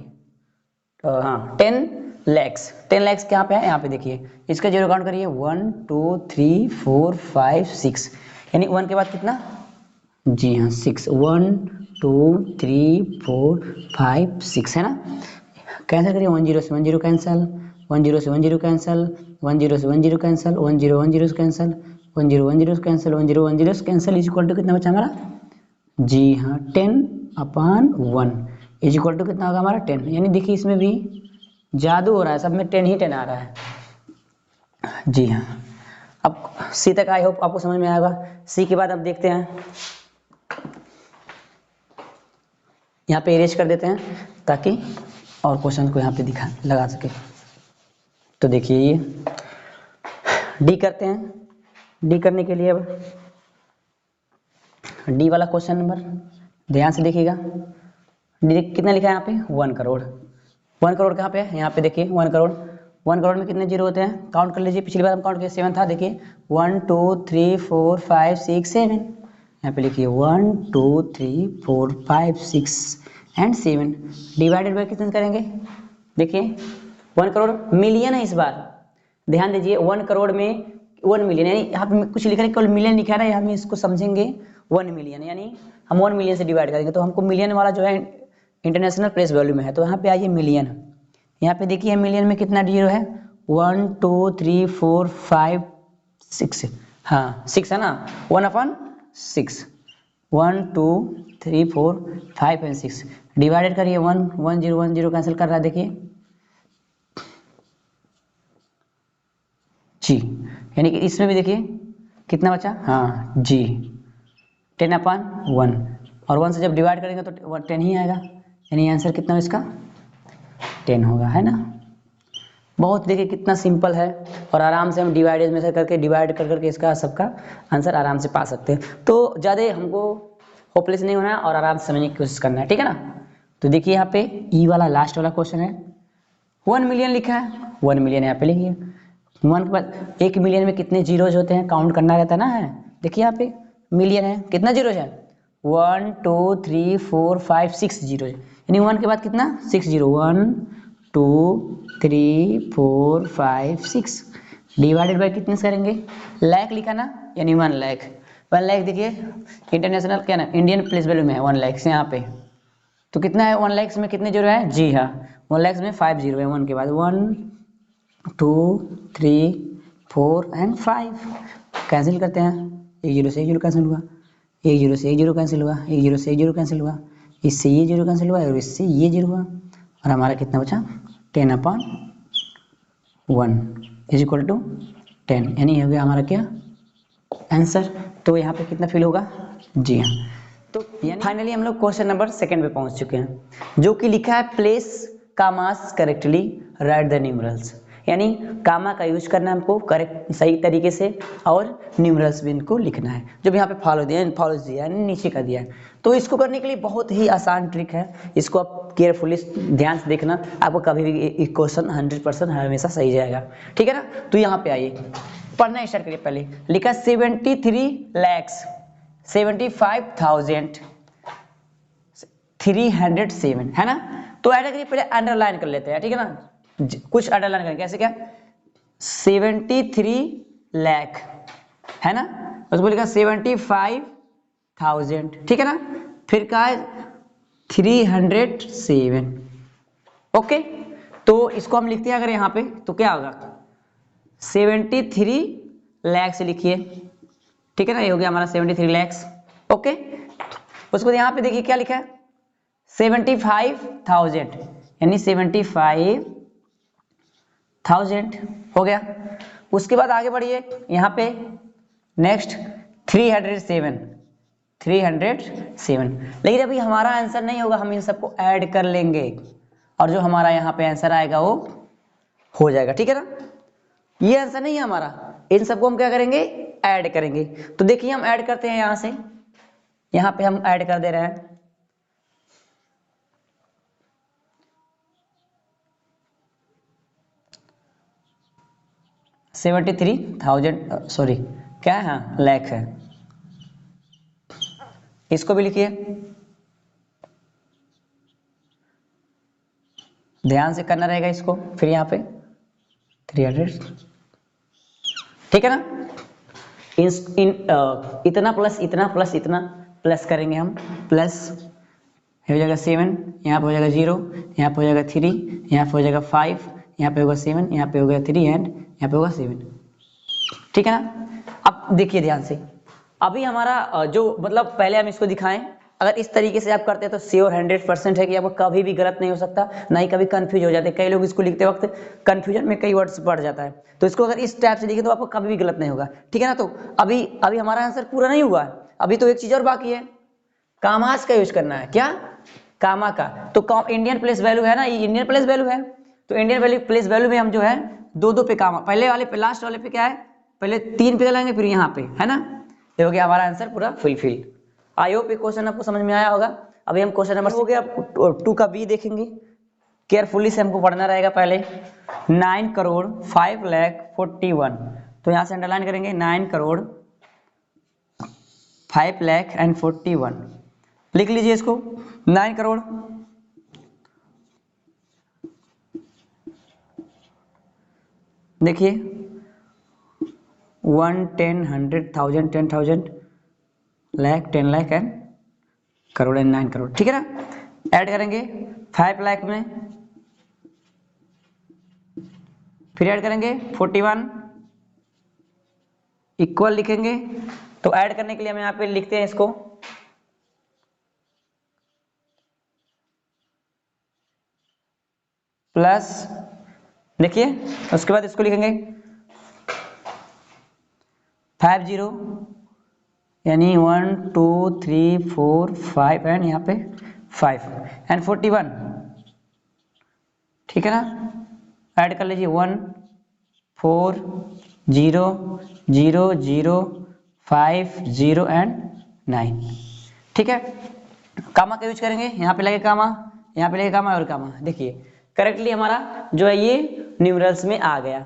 हाँ 10 लैक्स, 10 लैक्स कहाँ पे है यहाँ पे देखिए, इसका जीरो काउंट करिए 1 2 3 4 5 6, यानी 1 के बाद कितना, जी हाँ 6, 1 2 3 4 5 6 है ना। कैंसिल करिए 10 से 10 कैंसिल, 10 से 10 कैंसिल, 10 से 10 cancel, 10 cancel, 10 cancel, 10 cancel, is equal to कितना बचा हमारा, जी हाँ 10/1 इज इक्वल टू कितना होगा हमारा 10, यानी देखिए इसमें भी जादू हो रहा है, सब में 10 ही 10 आ रहा है, जी हाँ। अब सी तक आई होप आपको समझ में आएगा। सी के बाद अब देखते हैं, यहाँ पे इरेज कर देते हैं ताकि और क्वेश्चन को यहाँ पे लगा सके। तो देखिए ये डी करते हैं, डी करने के लिए अब डी वाला क्वेश्चन नंबर ध्यान से देखिएगा, डी कितना लिखा है यहाँ पे 1 करोड़, 1 करोड़ कहाँ पे है यहाँ पे देखिए 1 करोड़, 1 करोड़ में कितने जीरो होते हैं काउंट कर लीजिए, पिछली बार हम काउंट किए 7 था, देखिए 1 2 3 4 5 6 7, यहाँ पे लिखिए 1 2 3 4 5 6 एंड 7 डिवाइडेड बाय कितने करेंगे, देखिए 1 करोड़ मिलियन है इस बार, ध्यान दीजिए 1 करोड़ में 1 मिलियन, यानी यहाँ पे कुछ लिखा है केवल मिलियन लिखा है ना, हम इसको समझेंगे 1 मिलियन, यानी हम 1 मिलियन से डिवाइड करेंगे तो हमको मिलियन वाला जो है इंटरनेशनल प्रेस वैल्यू में है, तो यहाँ पे आइए मिलियन, यहाँ पे देखिए मिलियन में कितना जीरो है 1 2 3 4 5 6, हाँ 6 है ना, 1/6, 1 2 3 4 5 एंड 6 डिवाइडेड करिए 1 1 0 कैंसिल कर रहा है देखिए, जी यानी कि इसमें भी देखिए कितना बचा, हाँ जी 10/1, और 1 से जब डिवाइड करेंगे तो 10 ही आएगा, यानी आंसर कितना है इसका 10 होगा, है ना। बहुत देखिए कितना सिंपल है, और आराम से हम डिवाइडेड में से करके डिवाइड कर करके इसका सबका आंसर आराम से पा सकते हैं। तो ज़्यादा हमको होपलेस नहीं होना है और आराम से समझने की कोशिश करना है, ठीक है ना। तो देखिए यहाँ पे ई वाला लास्ट वाला क्वेश्चन है, 1 मिलियन लिखा है, 1 मिलियन यहाँ पे लिखिए, 1 के बाद 1 मिलियन में कितने जीरोज होते हैं काउंट करना रहता है ना, है देखिए यहाँ पे मिलियन है, कितना जीरोज है 1 2 3 4 5 6 जीरोज, यानी 1 के बाद कितना 6 जीरो, 1 2 3 4 5 6 डिवाइडेड बाय कितने से करेंगे, लाख लिखा ना, यानी 1 लाख, 1 लाख देखिए इंटरनेशनल क्या ना इंडियन प्लेस वैल्यू में है 1 लाख से यहाँ पे, तो कितना है 1 लाख में कितने जीरो है, जी हाँ 1 लाख में 5 जीरो है, 1 के बाद 1 2 3 4 एंड 5 कैंसिल करते हैं, 1 जीरो से 1 जीरो कैंसिल हुआ, 1 जीरो से 1 जीरो कैंसिल हुआ, 1 जीरो से 1 जीरो कैंसिल हुआ, इससे ये जीरो कैंसिल हुआ और इससे ये जीरो हुआ, और हमारा कितना बचा 10/1 इज इक्वल टू 10, यानी हो गया हमारा क्या आंसर। तो यहाँ पे कितना फिल होगा, जी हाँ। तो फाइनली हम लोग क्वेश्चन नंबर 2 पे पहुंच चुके हैं, जो कि लिखा है प्लेस कामास करेक्टली राइट द न्यूमरल्स, यानी कामा का यूज करना है हमको करेक्ट सही तरीके से, और न्यूमरल्स भी इनको लिखना है जो भी यहाँ पे फॉलो दिया है नीचे का दिया है। तो इसको करने के लिए बहुत ही आसान ट्रिक है, इसको आप केयरफुली ध्यान से देखना, आपको कभी भी क्वेश्चन 100% हमेशा सही जाएगा, ठीक है ना। तो यहाँ पे आइए, पढ़ना स्टार्ट करिए। पहले लिखा 73,75,307 है ना। तो ऐड करिए, पहले अंडरलाइन कर लेते हैं, ठीक है ना। कुछ अंडरलाइन करेंगे, कैसे क्या 73 लाख है ना, उसको लिखा 75,000, ठीक है ना। फिर कहा है 307, ओके। तो इसको हम लिखते हैं अगर यहाँ पे तो क्या होगा 73 लाख से लिखिए, ठीक है ना। ये हो गया हमारा 73 लाख, ओके। उसके बाद यहाँ पे देखिए क्या लिखा है 75,000 यानी 75,000 हो गया। उसके बाद आगे बढ़िए, यहाँ पे नेक्स्ट 307, लेकिन अभी हमारा आंसर नहीं होगा, हम इन सबको ऐड कर लेंगे और जो हमारा यहाँ पे आंसर आएगा वो हो जाएगा, ठीक है ना। ये आंसर नहीं है हमारा, इन सबको हम क्या करेंगे ऐड करेंगे। तो देखिए हम ऐड करते हैं, यहाँ से यहाँ पे हम ऐड कर दे रहे हैं 73,000 सॉरी क्या है, हाँ लाख है। इसको भी लिखिए, ध्यान से करना रहेगा इसको। फिर यहाँ पे 300, ठीक है ना। इतना प्लस इतना प्लस इतना प्लस करेंगे हम, प्लस हो जाएगा 7, यहाँ पे हो जाएगा 0, यहाँ पे हो जाएगा 3, यहाँ पे हो जाएगा 5, यहाँ पे होगा 7, यहाँ पे होगा 3 एंड यहाँ पे होगा 7, ठीक है ना। अब देखिए ध्यान से, अभी हमारा जो मतलब पहले हम इसको दिखाएं, अगर इस तरीके से आप करते हैं तो श्योर 100% है कि आपको कभी भी गलत नहीं हो सकता, ना ही कभी कंफ्यूज हो जाते। कई लोग इसको लिखते वक्त कंफ्यूजन में कई वर्ड्स पड़ जाता है, तो इसको अगर इस टाइप से लिखे तो आपको कभी भी गलत नहीं होगा, ठीक है ना। तो अभी अभी हमारा आंसर पूरा नहीं हुआ है, अभी तो एक चीज और बाकी है, कामास का यूज करना है। क्या कामा का, तो इंडियन प्लेस वैल्यू है ना, ये इंडियन प्लेस वैल्यू है, तो इंडियन वैल्यू प्लेस वैल्यू में हम जो है दो दो पे कामा, पहले वाले पे लास्ट वाले पे क्या है पहले 3 पे लगाएंगे, फिर यहाँ पे है ना। ये हो गया हमारा आंसर पूरा फुलफिल। आई होप ये क्वेश्चन आपको समझ में आया होगा। अभी हम क्वेश्चन नंबर हो गया 2 का बी देखेंगे, केयरफुली से हमको पढ़ना रहेगा। पहले 9,05,41,, तो यहाँ से अंडरलाइन करेंगे 9,05,41, लिख लीजिए इसको 9 करोड़, देखिए 1, 10, 100, 1000, 10,000, लाख, 10 लाख एंड करोड़ एंड 9 करोड़, ठीक है ना। ऐड करेंगे 5 लाख में, फिर ऐड करेंगे 41 इक्वल लिखेंगे। तो ऐड करने के लिए हम यहाँ पे लिखते हैं इसको प्लस, देखिए उसके बाद इसको लिखेंगे 50 यानी 1, 2, 3, 4, 5 एंड यहाँ पे 5 एंड 41, ठीक है ना। ऐड कर लीजिए 1, 4, 0, 0, 0, 5, 0 एंड 9, ठीक है। कामा का यूज करेंगे, यहाँ पे लगे कामा, यहाँ पे लगे कामा और कामा, देखिए करेक्टली हमारा जो है ये न्यूमरल्स में आ गया,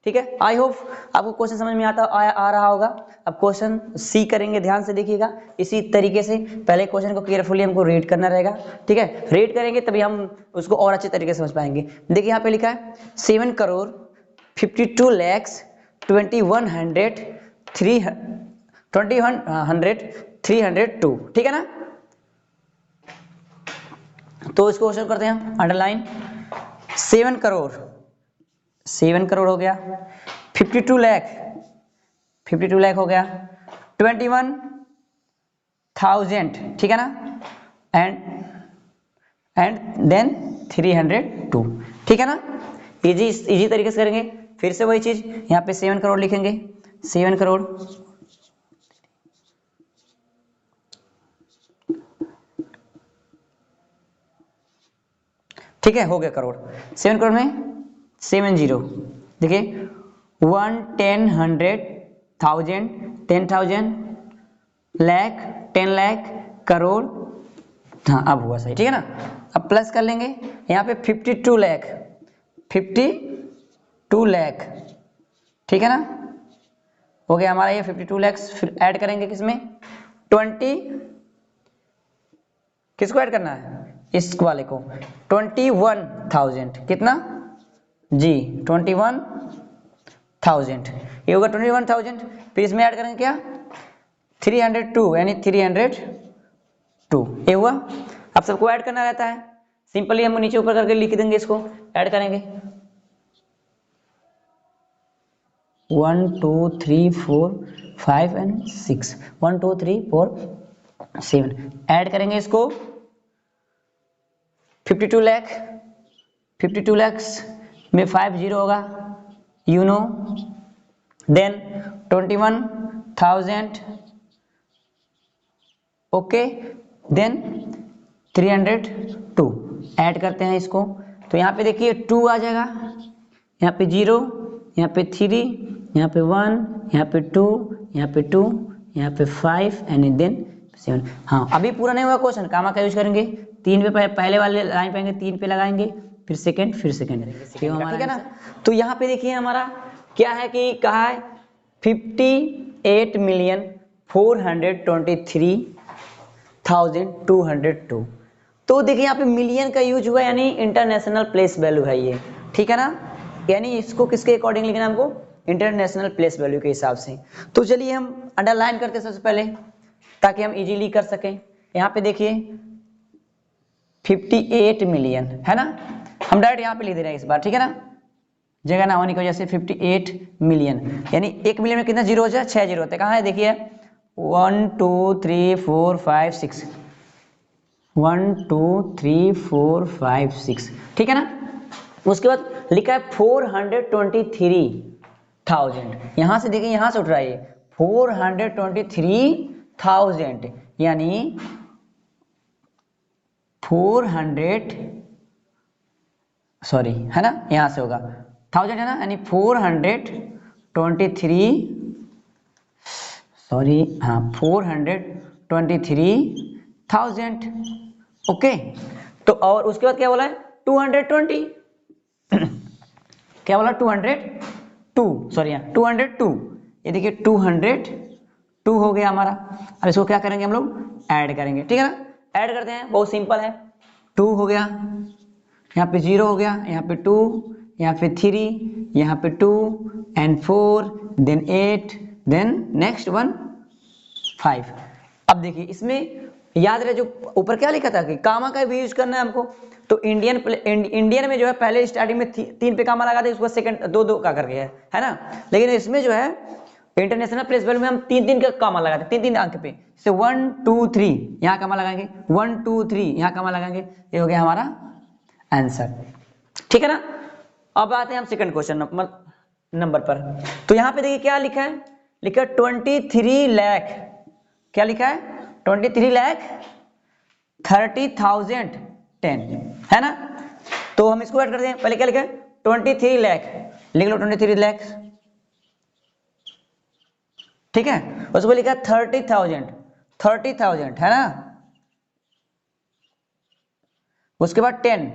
ठीक है। आई होप आपको क्वेश्चन समझ में आ रहा होगा। अब क्वेश्चन सी करेंगे, ध्यान से देखिएगा। इसी तरीके से पहले क्वेश्चन को केयरफुली हमको रीड करना रहेगा, ठीक है। रीड करेंगे तभी हम उसको और अच्छे तरीके से समझ पाएंगे। देखिए यहाँ पे लिखा है 7,52,21,302, ठीक है ना। तो इसको क्वेश्चन करते हैं अंडरलाइन 7 करोड़, 7 करोड़ हो गया, 52 लाख, 52 लाख हो गया, 21,000, ठीक है ना, एंड देन 302, ठीक है ना। इजी तरीके से करेंगे। फिर से वही चीज, यहाँ पे 7 करोड़ लिखेंगे, 7 करोड़, ठीक है, हो गया करोड़। 7 करोड़ में 7 0, देखिए 1, 10, 100, 1000, 10,000, लाख, 10 लाख, करोड़। हाँ अब हुआ सही, ठीक है ना। अब प्लस कर लेंगे यहाँ पे 52 लाख, 52 लाख, ठीक है ना, हो गया हमारा ये 52 लाख। फिर ऐड करेंगे किसमें, 20, किसको ऐड करना है, इस वाले को, 21,000, कितना जी 21,000, ये होगा 21,000। फिर इसमें ऐड करेंगे क्या, 302, यानी 302, ये हुआ। अब सबको ऐड करना रहता है, सिंपली हम नीचे ऊपर करके लिख देंगे, इसको ऐड करेंगे 1 2 3 4 5 एंड 6, 1 2 3 4 7, ऐड करेंगे इसको 52 लाख, 52 लाख में 5 जीरो होगा, you know, then 21,000, okay, then 302, add करते हैं इसको। तो यहाँ पे देखिए 2 आ जाएगा, यहाँ पे 0, यहाँ पे 3, यहाँ पे 1, यहाँ पे 2, यहाँ पे 2, यहाँ पे 5 एंड देन 7। हाँ अभी पूरा नहीं हुआ क्वेश्चन, कामा का यूज करेंगे, 3 पे पहले वाले लाइन पे 3 पे लगाएंगे, फिर सेकंड, फिर सेकंड, ठीक है ना। तो यहाँ पे देखिए हमारा क्या है कि कहा है 58,423,202। तो देखिए यहाँ पे मिलियन का यूज हुआ, यानी इंटरनेशनल प्लेस वैल्यू है ये, ठीक है ना, यानी इसको किसके अकॉर्डिंग लिखना है हमको, इंटरनेशनल प्लेस वैल्यू के हिसाब से। तो चलिए हम अंडरलाइन करते हैं सबसे पहले, ताकि हम इजीली कर सकें। यहाँ पे देखिए 58 मिलियन है ना, हम डायरेक्ट यहाँ पे लिख दे रहे हैं इस बार, ठीक है ना, जगह ना होने की वजह से 58 मिलियन, यानी 1 मिलियन में कितना जीरो हो जाए, 6 जीरो होते हैं, कहाँ है देखिए 1 2 3 4 5 6, 1 2 3 4 5 6, ठीक है ना। उसके बाद लिखा है 423,000, यहां से देखिए, यहां से उठ रहा है 423,000, यानी 400, सॉरी है ना, यहां से होगा 1000 है ना, यानी 423, सॉरी हाँ 423,000, ओके। तो और उसके बाद क्या बोला है 220, क्या बोला 202, सॉरी 202, ये देखिए 202 हो गया हमारा। अब इसको क्या करेंगे हम लोग, ऐड करेंगे, ठीक है ना, ऐड करते हैं, बहुत सिंपल है। 2 हो गया, यहाँ पे 0 हो गया, यहाँ पे 2, यहाँ पे 3, यहाँ पे 2 and 4, then 8, then next one 5। अब देखिए इसमें याद रहे जो ऊपर क्या लिखा था कि कामा का भी यूज करना है हमको। तो इंडियन में जो है पहले स्टार्टिंग में 3 पे कामा लगा दे, उसको सेकंड 2 का करके है ना, लेकिन इसमें जो है इंटरनेशनल प्लेस वैल्यू में हम 3 का कामा लगाते हैं, 3 अंक पे, जैसे 1 2 3 यहाँ कामा लगाएंगे, 1 2 3 यहाँ कामा लगाएंगे, ये हो गया हमारा आंसर, ठीक है ना। अब आते हैं हम सेकंड क्वेश्चन नंबर पर। तो यहाँ पे देखिए क्या लिखा है, लिखा है 23 लाख, क्या लिखा है 23 लाख 30,010, है ना। तो हम इसको ऐड करते हैं, पहले क्या लिखा है 23 लाख, लिख लो 23 लाख, ठीक है। उसको लिखा 30,000 है ना। उसके बाद 10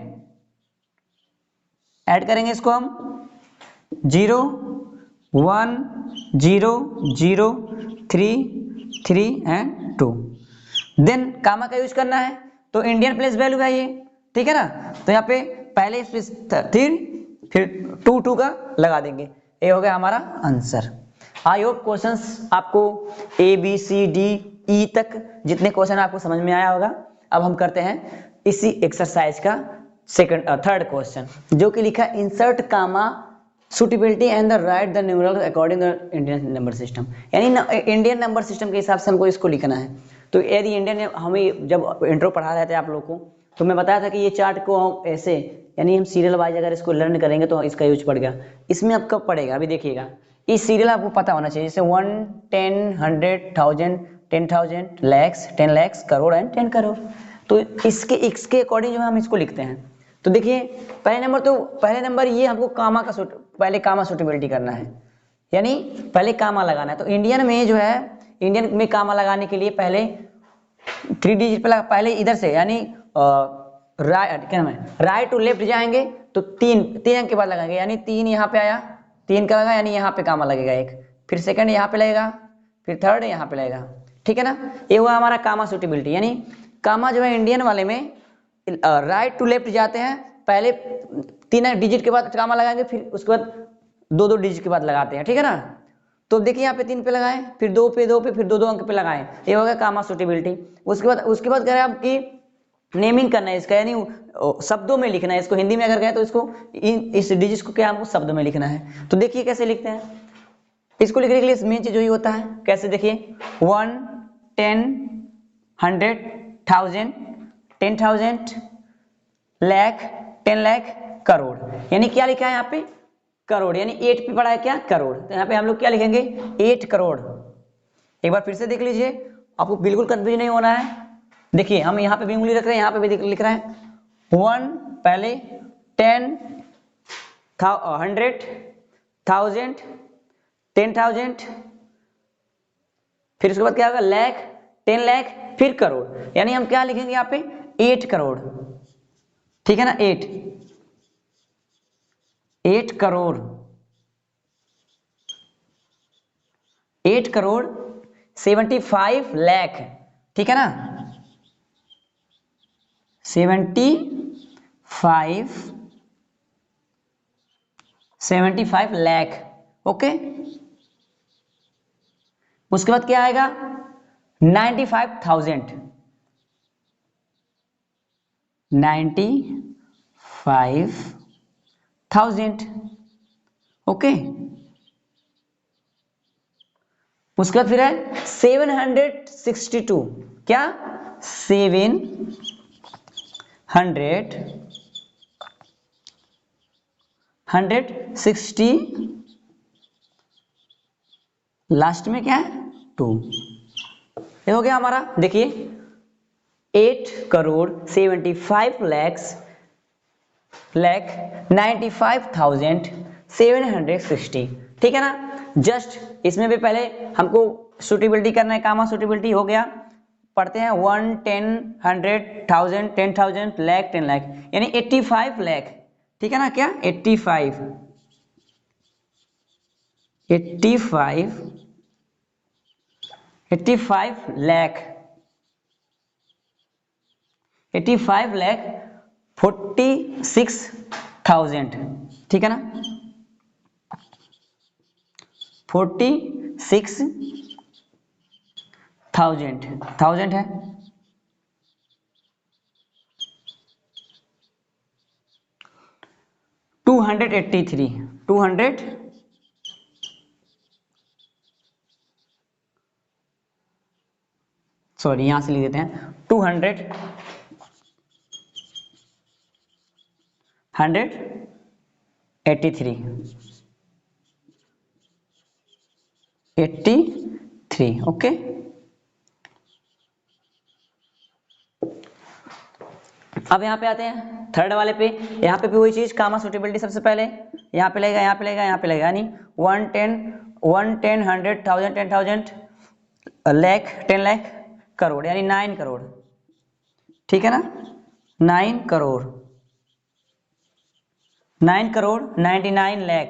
ऐड करेंगे इसको हम, 0 1 0 0 3 3 एंड 2, देन कामा का यूज करना है, तो इंडियन प्लेस वैल्यू है ये, ठीक है ना। तो यहाँ पे पहले फिर 2 का लगा देंगे, ये हो गया हमारा आंसर। आई होप क्वेश्चंस आपको ABCDE तक जितने क्वेश्चन आपको समझ में आया होगा। अब हम करते हैं इसी एक्सरसाइज का थर्ड क्वेश्चन, जो कि लिखा insert comma suitability and the write the numeral according the Indian number system, यानी इंडियन नंबर सिस्टम के हिसाब से हमको इसको लिखना है। तो यदि इंडियन, हमें जब इंट्रो पढ़ा रहे थे आप लोग को, तो मैं बताया था कि ये चार्ट को हम ऐसे, यानी हम सीरियल वाइज अगर इसको लर्न करेंगे तो इसका यूज पड़ गया। इसमें अब कब पड़ेगा, अभी देखिएगा, इस सीरियल आपको पता होना चाहिए, जैसे 1 10 100 1000 10,000 लैक्स 10 लैक्स करोड़ एंड 10 करोड़। तो इसके अकॉर्डिंग जो है हम इसको लिखते हैं। तो देखिए पहले नंबर ये हमको कामा का पहले कामा सुटेबिलिटी करना है, यानी पहले कामा लगाना है। तो इंडियन में जो है, इंडियन में कामा लगाने के लिए पहले 3 डिजिट पे पहले इधर से, यानी राइट क्या नाम है, राइट टू लेफ्ट जाएंगे तो 3 अंक के बाद लगाएंगे, यानी 3 यहाँ पे आया, 3 का लगा, यानी यहाँ पे कामा लगेगा एक, फिर सेकंड यहाँ पे लगेगा, फिर थर्ड यहाँ पे लगेगा, ठीक है ना। ये हुआ हमारा कामा सुटेबिलिटी, यानी कामा जो है इंडियन वाले में राइट टू लेफ्ट जाते हैं, पहले 3 डिजिट के बाद कामा लगाएंगे, फिर उसके बाद 2 डिजिट के बाद लगाते हैं, ठीक है ना। तो देखिए यहाँ पे 3 पे लगाएं, फिर 2 पे 2 पे, फिर 2 अंक पे लगाएं, ये हो गया कामा सुटेबिलिटी। उसके बाद कह रहे हैं आपकी नेमिंग करना है इसका, यानी शब्दों में लिखना है इसको। हिंदी में अगर गए तो इसको इस डिजिट को क्या हमको शब्दों में लिखना है। तो देखिए कैसे लिखते हैं, इसको लिखने के लिए मेन चीज वही होता है, कैसे देखिए 1, 10, 100, 1000, 10,000, लाख, 10 लाख, करोड़। यानी क्या लिखा है यहाँ पे, करोड़, यानी 8 पे पड़ा है क्या, करोड़। तो यहाँ पे हम लोग क्या लिखेंगे, 8 करोड़। एक बार फिर से देख लीजिए, आपको बिल्कुल कंफ्यूज नहीं होना है। देखिए हम यहाँ पे भी उंगली रख रहे हैं, यहाँ पे भी लिख रहे हैं 1 पहले, 10, 100, 1000, 10,000, फिर उसके बाद क्या होगा, लाख, 10 लाख, फिर करोड़। यानी हम क्या लिखेंगे यहाँ पे, 8 करोड़, ठीक है ना, 8 करोड़, 8 करोड़ 75 लाख, ठीक है ना, 75 लाख, ओके। उसके बाद क्या आएगा, 95,000, 95,000, ओके। उसके बाद फिर है 762, क्या, 760, लास्ट में क्या है, 2। ये हो गया हमारा, देखिए 8 करोड़ 75 लाख 95,760, ठीक है ना। जस्ट इसमें भी पहले हमको सुटेबिलिटी करना है, कामा सुटेबिलिटी हो गया। पढ़ते हैं 1, 10, 100, 1000, 10,000, लाख, 10 लाख, यानी 85 लाख, ठीक है ना, क्या 85 लाख, 85 लाख 46,000, ठीक है ना, 46,000 है। टू हंड्रेड 200, यहां से लिख देते हैं 83, ओके। अब यहाँ पे आते हैं थर्ड वाले पे, यहाँ पे भी वही चीज, कामा सुटेबिलिटी सबसे पहले यहाँ पे लगेगा, यहाँ पे लगेगा, यहाँ पे लगेगा, यानी 1, 10, 100, 1000, 10,000, लाख, 10 लाख, करोड़, यानी 9 करोड़, ठीक है ना, 9 करोड़, 9 करोड़ 99 लाख,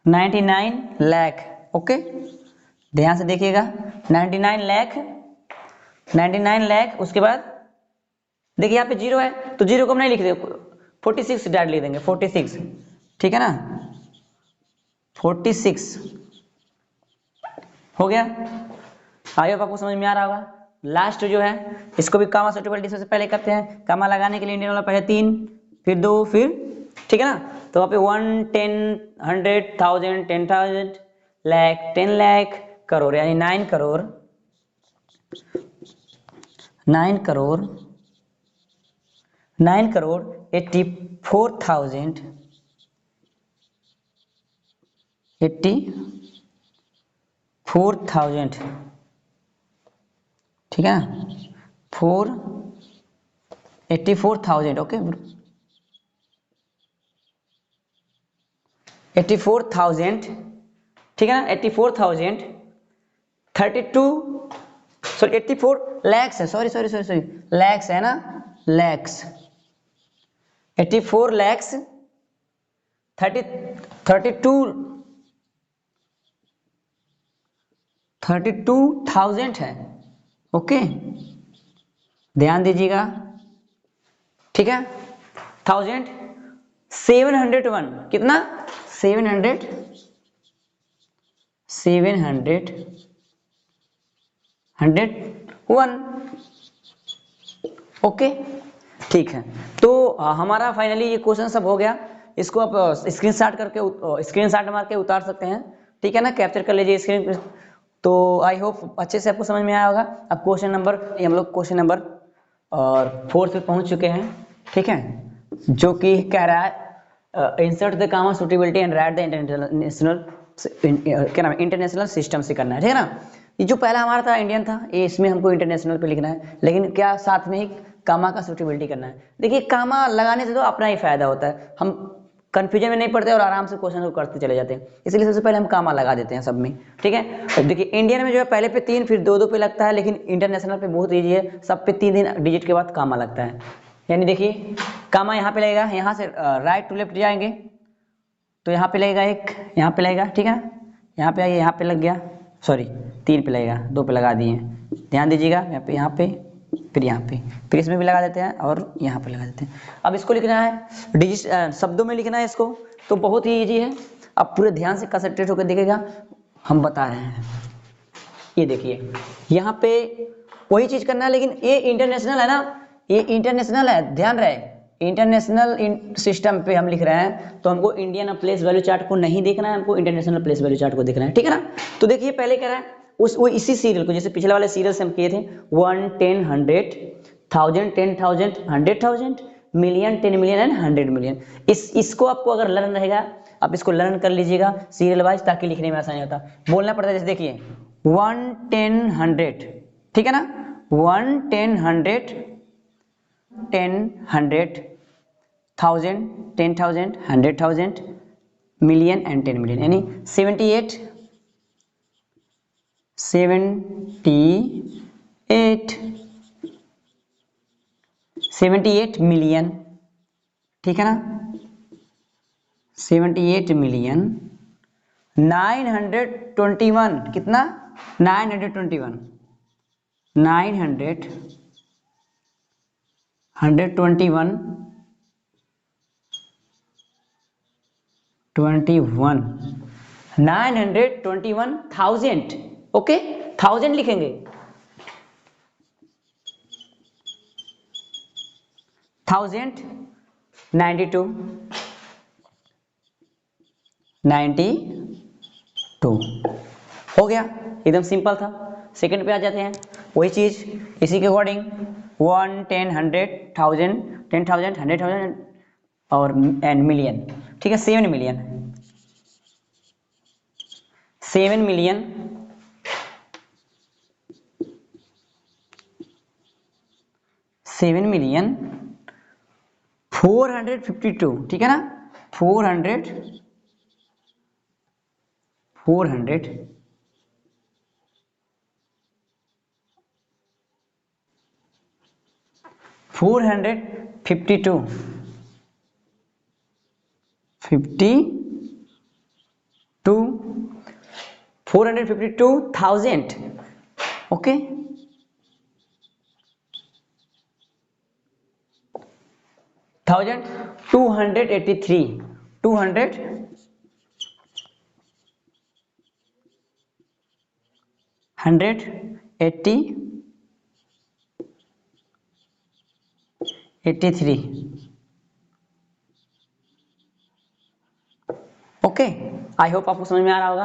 99 लाख, ओके। ध्यान से देखिएगा 99 लाख, 99 लाख। उसके बाद देखिए यहाँ पे 0 है, तो 0 को हम नहीं लिख देंगे, 46 डायरेक्ट लिख देंगे, 46, ठीक है ना, 46 हो गया। आई होप आपको समझ में आ रहा होगा। लास्ट जो है इसको भी कामा सुटेबिलिटी सबसे पहले करते हैं। कामा लगाने के लिए इंडियन वाला पहले 3, फिर 2, फिर, ठीक है ना। तो वहाँ पे 1, 10, 100, 1000, 10,000, लाख, 10 लाख, करोड़, यानी 9 करोड़, 9 करोड़ 84,000, 84,000, ठीक है ना, 84,000, ओके, 84,000, ठीक है ना, 84,000, 32, सॉरी 84 लैक्स है, sorry sorry sorry sorry, lakhs है ना, लैक्स, 84 लैक्स, 30, 32, 32,000 है, ओके, ध्यान दीजिएगा, ठीक है, 1,701, कितना, 700, 101, ओके, ठीक है। तो हमारा फाइनली ये क्वेश्चन सब हो गया, इसको आप स्क्रीनशॉट करके स्क्रीनशॉट मार के उतार सकते हैं, ठीक है ना, कैप्चर कर लीजिए स्क्रीन। तो आई होप अच्छे से आपको समझ में आया होगा। अब क्वेश्चन नंबर, हम लोग क्वेश्चन नंबर और 4 पे पहुंच चुके हैं, ठीक है, जो कि कह रहा है insert the comma suitability and write the international, क्या नाम है, इंटरनेशनल सिस्टम से करना है, ठीक है ना। ये जो पहला हमारा था इंडियन था, ये इसमें हमको इंटरनेशनल पे लिखना है, लेकिन क्या साथ में ही कामा का सुटेबिलिटी करना है। देखिए कामा लगाने से तो अपना ही फायदा होता है, हम कंफ्यूजन में नहीं पड़ते और आराम से क्वेश्चन को करते चले जाते हैं, इसलिए सबसे पहले हम कामा लगा देते हैं सब में, ठीक है। देखिए इंडियन में जो है पहले पे 3 फिर 2 2 पे लगता है, लेकिन इंटरनेशनल पे बहुत ईजी है, सब पे 3 डिजिट के बाद कामा लगता है। यानी देखिए कामा यहाँ पे लगेगा, यहाँ से राइट टू लेफ्ट जाएंगे तो यहाँ पे लगेगा एक, यहाँ पे लगेगा, ठीक है, यहाँ पे आइए, यहाँ पे लग गया, सॉरी 3 पे लगेगा, 2 पे लगा दिए, ध्यान दीजिएगा, यहाँ पे फिर यहाँ पे, फिर इसमें भी लगा देते हैं और यहाँ पे लगा देते हैं। अब इसको लिखना है डिजिट शब्दों में लिखना है इसको, तो बहुत ही ईजी है, अब पूरे ध्यान से कंसंट्रेट होकर देखिएगा, हम बता रहे हैं। ये देखिए यहाँ पे वही चीज करना है, लेकिन ये इंटरनेशनल है ना, ये इंटरनेशनल है, ध्यान रहे, इंटरनेशनल सिस्टम पे हम लिख रहे हैं, तो हमको इंडियन प्लेस वैल्यू चार्ट को नहीं देखना है, हमको इंटरनेशनल प्लेस वैल्यू चार्ट को देखना है, ठीक है ना। तो देखिए पहले कह रहा है उस वो इसी सीरियल को, जैसे पिछले वाले सीरियल से हम किए थे, 1 10 100 1000 10,000 100,000 मिलियन 10 मिलियन एंड 100 मिलियन, इसको आपको अगर लर्न रहेगा, आप इसको लर्न कर लीजिएगा सीरियल वाइज, ताकि लिखने में आसानी होता, बोलना पड़ता है। जैसे देखिए 1 10 100, ठीक है ना, 1 10 100 10 100 1000 10,000 100,000 मिलियन एंड 10 मिलियन, यानी 78 78 मिलियन, ठीक है ना, 78 मिलियन 921, कितना, 921 900 121 21 921,000, ओके, 1000 लिखेंगे, 1000 92 92 हो गया, एकदम सिंपल था। सेकंड पे आ जाते हैं, वही चीज इसी के अकॉर्डिंग 1 10 100 1000 10,000 100,000 और एंड मिलियन, ठीक है, 7 मिलियन 7 मिलियन 7 मिलियन 452, ठीक है ना, 400 400 452 52 452,000, ओके, 283 283, ओके, आई होप आपको समझ में आ रहा होगा।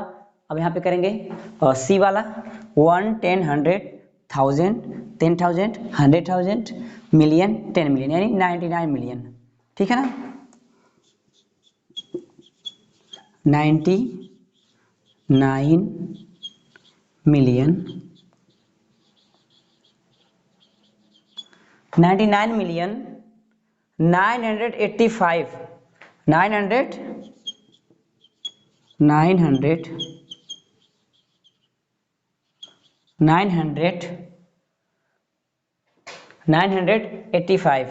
अब यहाँ पे करेंगे सी वाला 1 10 100 1000 10,000 100,000 मिलियन 10 मिलियन, यानी 99 मिलियन, ठीक है ना, 99 मिलियन 99 मिलियन 985 985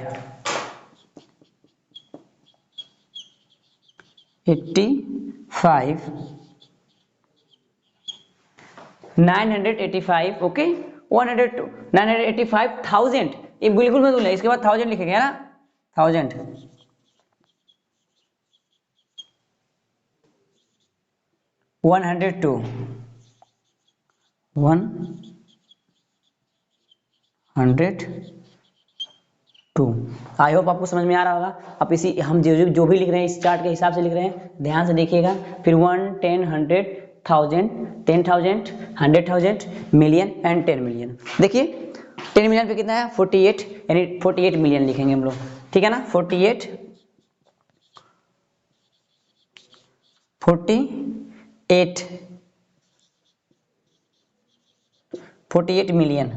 ओके 985,000, ये बिल्कुल मत भूलना, इसके बाद 1000 लिखेंगे है ना, 1000 102 आई होप आपको समझ में आ रहा होगा। अब इसी हम जो भी लिख रहे हैं इस चार्ट के हिसाब से लिख रहे हैं, ध्यान से देखिएगा। फिर 1, 10, 100, 1000, 10,000, 100,000, मिलियन एंड 10 मिलियन। देखिए 10 मिलियन पे कितना है 48, यानी 48 मिलियन लिखेंगे हम लोग, ठीक है ना। 48 मिलियन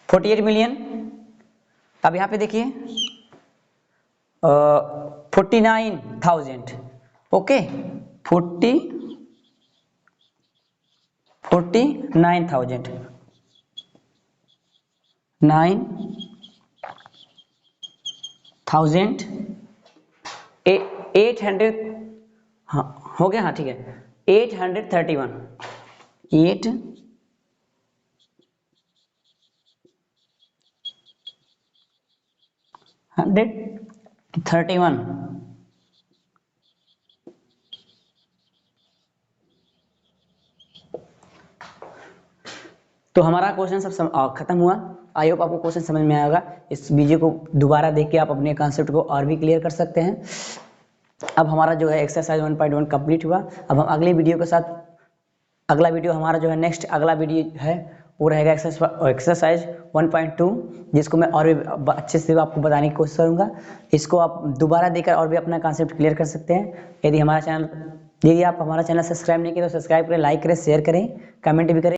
48 मिलियन। अब यहाँ पे देखिए 49,000 ओके 49,000 9,000 800, हाँ हो गया, हाँ ठीक है 831 831। तो हमारा क्वेश्चन सब खत्म हुआ। आई होप आपको क्वेश्चन समझ में आएगा। इस वीडियो को दोबारा देख के आप अपने कॉन्सेप्ट को और भी क्लियर कर सकते हैं। अब हमारा जो है एक्सरसाइज 1.1 कंप्लीट हुआ। अब हम अगले वीडियो के साथ, अगला वीडियो हमारा जो है नेक्स्ट अगला वीडियो है वो रहेगा एक्सरसाइज 1.2, जिसको मैं और भी अच्छे से आपको बताने की कोशिश करूंगा। इसको आप दोबारा देखकर और भी अपना कॉन्सेप्ट क्लियर कर सकते हैं। यदि आप हमारा चैनल सब्सक्राइब नहीं किया तो सब्सक्राइब करें, लाइक करें, शेयर करें, कमेंट भी करें।